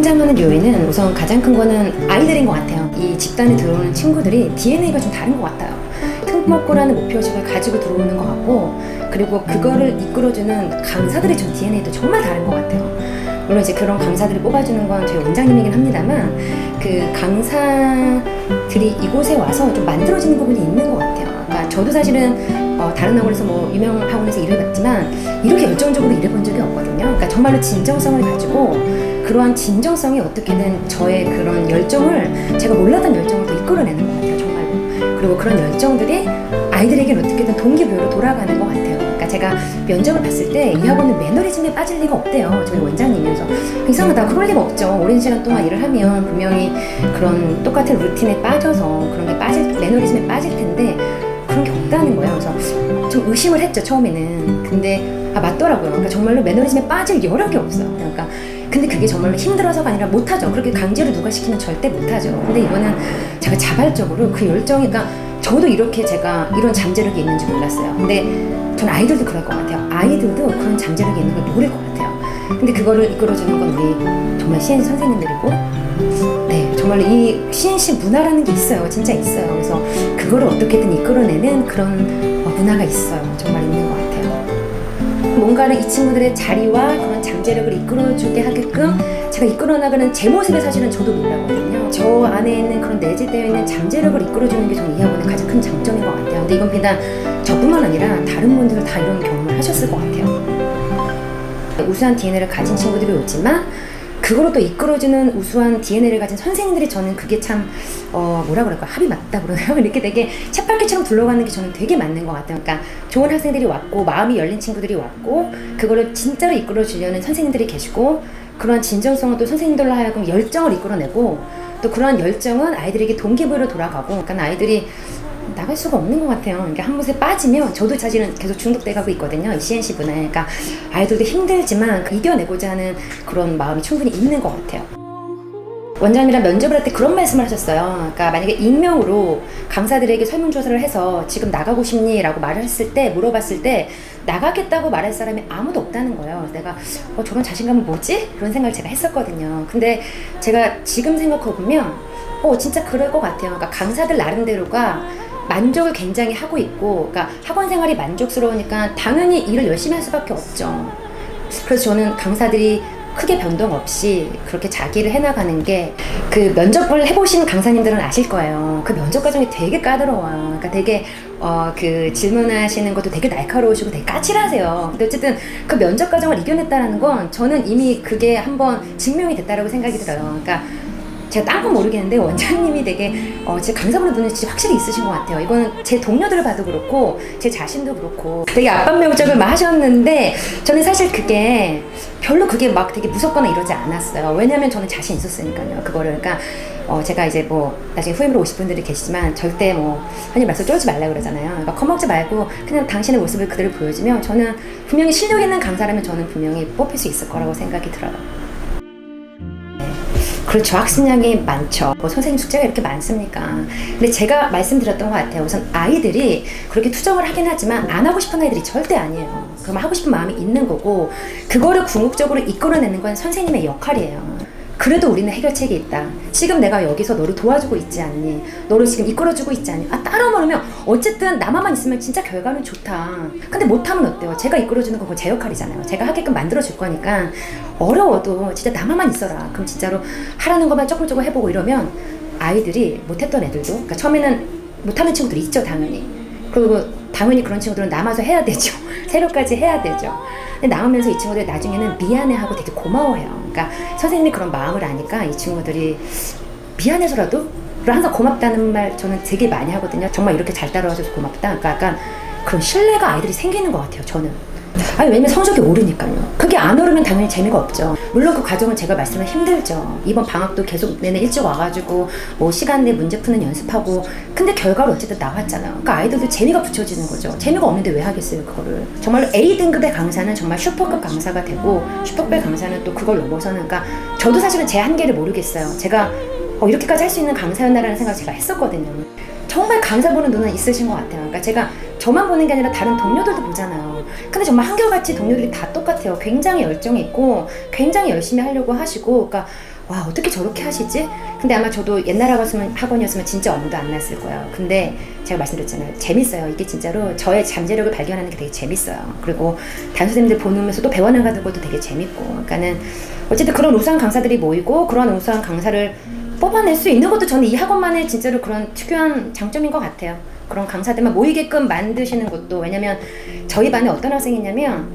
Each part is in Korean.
성장하는 요인은 우선 가장 큰 거는 아이들인 것 같아요. 이 집단에 들어오는 친구들이 DNA가 좀 다른 것 같아요. 특목고라는 목표의식을 가지고 들어오는 것 같고, 그리고 그거를 이끌어주는 강사들의 전 DNA도 정말 다른 것 같아요. 물론 이제 그런 강사들을 뽑아주는 건 저희 원장님이긴 합니다만, 그 강사들이 이곳에 와서 좀 만들어지는 부분이 있는 것 같아요. 그러니까 저도 사실은 다른 학원에서 뭐 유명 학원에서 일을 봤지만 이렇게 열정적으로 일해본 적이 없거든요. 그러니까 정말로 진정성을 가지고 그러한 진정성이 어떻게든 저의 그런 열정을, 제가 몰랐던 열정을 또 이끌어내는 것 같아요, 정말로. 그리고 그런 열정들이 아이들에게는 어떻게든 동기부여로 돌아가는 것 같아요. 그러니까 제가 면접을 봤을 때 이 학원은 매너리즘에 빠질 리가 없대요, 저희 원장님이어서. 이상하다, 그럴 리가 없죠. 오랜 시간 동안 일을 하면 분명히 그런 똑같은 루틴에 빠져서 그런 게 매너리즘에 빠질 텐데 그런 게 없다는 거예요. 그래서 좀 의심을 했죠, 처음에는. 근데 맞더라고요. 그러니까 정말로 매너리즘에 빠질 여력이 없어요. 그러니까 근데 그게 정말로 힘들어서가 아니라 못하죠. 그렇게 강제로 누가 시키면 절대 못하죠. 근데 이거는 제가 자발적으로 그 열정이, 그러니까 저도 이렇게 제가 이런 잠재력이 있는지 몰랐어요. 근데 전 아이들도 그럴 것 같아요. 아이들도 그런 잠재력이 있는 걸 모를 것 같아요. 근데 그거를 이끌어주는 건 우리 정말 CNC 선생님들이고, 네, 정말 이 CNC 문화라는 게 있어요. 진짜 있어요. 그래서 그거를 어떻게든 이끌어내는 그런 문화가 있어요. 정말 있는 것 같아요. 뭔가를 이 친구들의 자리와 그런 잠재력을 이끌어주게 하게끔 제가 이끌어나가는 제 모습을 사실은 저도 놀라거든요. 저 안에 있는 그런 내재되어 있는 잠재력을 이끌어주는 게 저는 이 학원의 가장 큰 장점인 것 같아요. 근데 이건 비단 저뿐만 아니라 다른 분들 다 이런 경험을 하셨을 것 같아요. 우수한 DNA를 가진 친구들이 오지만 그거로 또 이끌어주는 우수한 DNA를 가진 선생님들이, 저는 그게 참 뭐라 그럴까, 합이 맞다 그러나요? 이렇게 되게 쳇바퀴처럼 둘러가는 게 저는 되게 맞는 것 같아요. 그러니까 좋은 학생들이 왔고 마음이 열린 친구들이 왔고 그거를 진짜로 이끌어주려는 선생님들이 계시고, 그런 진정성은 또 선생님들로 하여금 열정을 이끌어내고, 또 그런 열정은 아이들에게 동기부여로 돌아가고, 그러니까 아이들이 나갈 수가 없는 것 같아요. 그러니까 한 곳에 빠지면 저도 사실은 계속 중독돼 가고 있거든요, 이 CNC 문화에. 그러니까 아이들도 힘들지만 이겨내고자 하는 그런 마음이 충분히 있는 것 같아요. 원장님이랑 면접을 할 때 그런 말씀을 하셨어요. 그러니까 만약에 익명으로 강사들에게 설문조사를 해서 지금 나가고 싶니? 라고 말을 했을 때, 물어봤을 때 나가겠다고 말할 사람이 아무도 없다는 거예요. 그래서 내가 저런 자신감은 뭐지? 그런 생각을 제가 했었거든요. 근데 제가 지금 생각해보면 진짜 그럴 것 같아요. 그러니까 강사들 나름대로가 만족을 굉장히 하고 있고, 그러니까 학원 생활이 만족스러우니까 당연히 일을 열심히 할 수밖에 없죠. 그래서 저는 강사들이 크게 변동 없이 그렇게 자기를 해나가는 게, 그 면접을 해보신 강사님들은 아실 거예요. 그 면접 과정이 되게 까다로워요. 그러니까 되게 그 질문하시는 것도 되게 날카로우시고 되게 까칠하세요. 근데 어쨌든 그 면접 과정을 이겨냈다는 건 저는 이미 그게 한번 증명이 됐다라고 생각이 들어요. 그러니까 제가 딴 건 모르겠는데 원장님이 되게 제 강사분의 눈이 진짜 확실히 있으신 것 같아요. 이거는 제 동료들을 봐도 그렇고 제 자신도 그렇고 되게 압박면접을 막 하셨는데, 저는 사실 그게 별로 그게 막 되게 무섭거나 이러지 않았어요. 왜냐면 저는 자신 있었으니까요, 그거를. 그러니까 제가 이제 뭐 나중에 후임으로 오실 분들이 계시지만 절대 뭐 흔히 말해서 쫄지 말라 그러잖아요. 그러니까 겁먹지 말고 그냥 당신의 모습을 그대로 보여주면, 저는 분명히 실력 있는 강사라면 저는 분명히 뽑힐 수 있을 거라고 생각이 들어요. 그렇죠. 학습량이 많죠. 선생님 숙제가 이렇게 많습니까? 근데 제가 말씀드렸던 것 같아요. 우선 아이들이 그렇게 투정을 하긴 하지만 안 하고 싶은 아이들이 절대 아니에요. 그럼 하고 싶은 마음이 있는 거고, 그거를 궁극적으로 이끌어내는 건 선생님의 역할이에요. 그래도 우리는 해결책이 있다. 지금 내가 여기서 너를 도와주고 있지 않니? 너를 지금 이끌어주고 있지 않니? 따라 말하면 어쨌든 나만 있으면 진짜 결과는 좋다. 근데 못하면 어때요? 제가 이끌어주는 거 그거 제 역할이잖아요. 제가 하게끔 만들어줄 거니까 어려워도 진짜 나만 있어라. 그럼 진짜로 하라는 것만 쪼글쪼글 해보고 이러면 아이들이 못했던 애들도, 그러니까 처음에는 못하는 친구들이 있죠, 당연히. 그리고 당연히 그런 친구들은 남아서 해야 되죠. 새로까지 해야 되죠. 근데 남으면서 이 친구들이 나중에는 미안해하고 되게 고마워해요. 그러니까 선생님이 그런 마음을 아니까 이 친구들이 미안해서라도, 그리고 항상 고맙다는 말 저는 되게 많이 하거든요. 정말 이렇게 잘 따라와줘서 고맙다. 그러니까 약간 그런 신뢰가 아이들이 생기는 것 같아요, 저는. 왜냐면 성적이 오르니까요. 그게 안 오르면 당연히 재미가 없죠. 물론 그 과정은 제가 말씀을 힘들죠. 이번 방학도 계속 내내 일찍 와가지고 뭐 시간 내 문제 푸는 연습하고, 근데 결과로 어쨌든 나왔잖아요. 그러니까 아이들도 재미가 붙여지는 거죠. 재미가 없는데 왜 하겠어요, 그거를. 정말로 A등급의 강사는 정말 슈퍼급 강사가 되고, 슈퍼급 강사는 또 그걸 넘어서는, 그러니까 저도 사실은 제 한계를 모르겠어요. 제가 이렇게까지 할 수 있는 강사였나라는 생각을 제가 했었거든요. 정말 강사 보는 눈은 있으신 것 같아요. 그러니까 제가 저만 보는 게 아니라 다른 동료들도 보잖아요. 근데 정말 한결같이 동료들이 다 똑같아요. 굉장히 열정이 있고 굉장히 열심히 하려고 하시고, 그러니까 와 어떻게 저렇게 하시지? 근데 아마 저도 옛날 학원이었으면 진짜 엄두도 안 났을 거예요. 근데 제가 말씀드렸잖아요. 재밌어요. 이게 진짜로 저의 잠재력을 발견하는 게 되게 재밌어요. 그리고 다른 선생님들 보면서 또 배워나가는 것도 되게 재밌고, 그러니까는 어쨌든 그런 우수한 강사들이 모이고 그런 우수한 강사를 뽑아낼 수 있는 것도 저는 이 학원만의 진짜로 그런 특유한 장점인 것 같아요. 그런 강사들만 모이게끔 만드시는 것도. 왜냐면 저희 반에 어떤 학생이 있냐면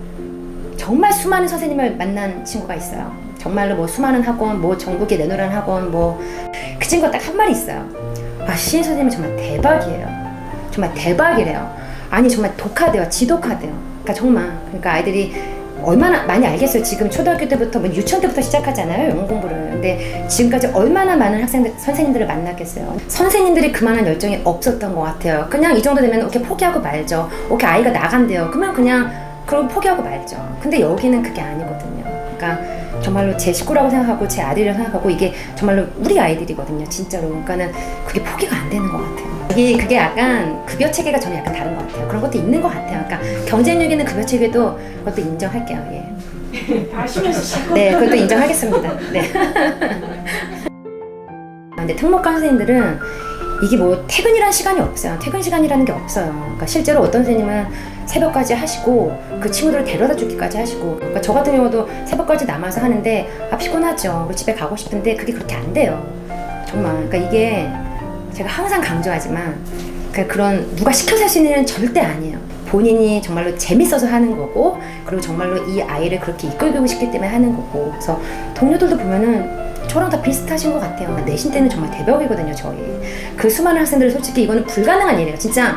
정말 수많은 선생님을 만난 친구가 있어요. 정말로 뭐 수많은 학원, 뭐 전국에 내놓으라는 학원, 뭐 그 친구가 딱 한 말이 있어요. 아, 시인 선생님은 정말 대박이에요. 정말 대박이래요. 아니 정말 독하대요. 지독하대요. 그러니까 정말, 그러니까 아이들이 얼마나 많이 알겠어요. 지금 초등학교 때부터 뭐 유치원 때부터 시작하잖아요, 영어 공부를. 근데 지금까지 얼마나 많은 선생님들을 만났겠어요. 선생님들이 그만한 열정이 없었던 것 같아요. 그냥 이 정도 되면 오케이 포기하고 말죠. 오케이 아이가 나간대요. 그러면 그냥 그럼 포기하고 말죠. 근데 여기는 그게 아니거든요. 그러니까 정말로 제 식구라고 생각하고 제 아들이라고 생각하고 이게 정말로 우리 아이들이거든요, 진짜로. 그러니까는 그게 포기가 안 되는 것 같아요. 그게 약간 급여 체계가 저는 약간 다른 것 같아요. 그런 것도 있는 것 같아요. 그러니까 경쟁력 있는 급여 체계도 그것도 인정할게요. 예. 아시면서 네, 그것도 인정하겠습니다. 네. 근데 특목과 선생님들은 이게 뭐 퇴근이라는 시간이 없어요. 퇴근 시간이라는 게 없어요. 그러니까 실제로 어떤 선생님은 새벽까지 하시고 그 친구들을 데려다 주기까지 하시고, 그러니까 저 같은 경우도 새벽까지 남아서 하는데 피곤하죠. 집에 가고 싶은데 그게 그렇게 안 돼요. 정말. 그러니까 이게 제가 항상 강조하지만 그런 누가 시켜서 할 수 있는 일은 절대 아니에요. 본인이 정말로 재밌어서 하는 거고, 그리고 정말로 이 아이를 그렇게 이끌고 싶기 때문에 하는 거고. 그래서 동료들도 보면은 저랑 다 비슷하신 것 같아요. 내신 때는 정말 대박이거든요, 저희. 그 수많은 학생들 솔직히 이거는 불가능한 일이에요. 진짜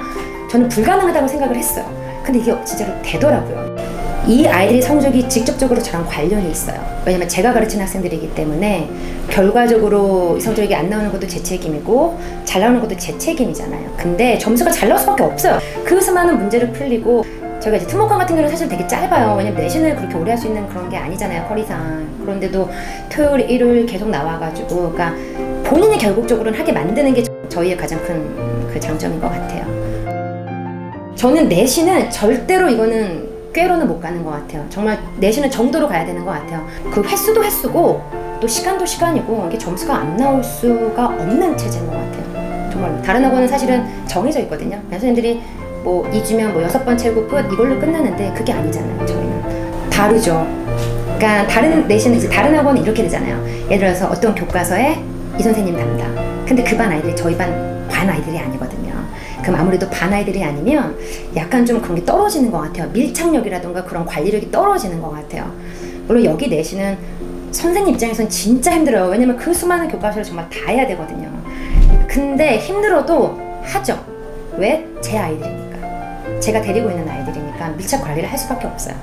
저는 불가능하다고 생각을 했어요. 근데 이게 진짜로 되더라고요. 이 아이들의 성적이 직접적으로 저랑 관련이 있어요. 왜냐면 제가 가르치는 학생들이기 때문에 결과적으로 성적이 안 나오는 것도 제 책임이고 잘 나오는 것도 제 책임이잖아요. 근데 점수가 잘 나올 수밖에 없어요. 그 수많은 문제를 풀리고, 저희가 이제 특목강 같은 경우는 사실 되게 짧아요. 왜냐면 내신을 그렇게 오래 할 수 있는 그런 게 아니잖아요, 커리상. 그런데도 토요일, 일요일 계속 나와가지고, 그러니까 본인이 결국적으로는 하게 만드는 게 저희의 가장 큰 그 장점인 것 같아요. 저는 내신은 절대로 이거는 꾀로는 못 가는 것 같아요. 정말 내신은 정도로 가야 되는 것 같아요. 그 횟수도 횟수고 또 시간도 시간이고 이게 점수가 안 나올 수가 없는 체제인 것 같아요. 정말 다른 학원은 사실은 정해져 있거든요. 선생님들이 뭐 2주면 뭐 6번 채우고 끝, 이걸로 끝나는데 그게 아니잖아요. 저희는 다르죠. 그러니까 다른 내신은 이제 다른 학원은 이렇게 되잖아요. 예를 들어서 어떤 교과서에 이 선생님 담당. 근데 그 반 아이들이 저희 반 아이들이 아니거든요. 그럼 아무래도 반 아이들이 아니면 약간 좀 그런 게 떨어지는 것 같아요. 밀착력이라든가 그런 관리력이 떨어지는 것 같아요. 물론 여기 내신은 선생님 입장에서는 진짜 힘들어요. 왜냐면 그 수많은 교과서를 정말 다 해야 되거든요. 근데 힘들어도 하죠. 왜? 제 아이들이니까. 제가 데리고 있는 아이들이니까 밀착 관리를 할 수밖에 없어요.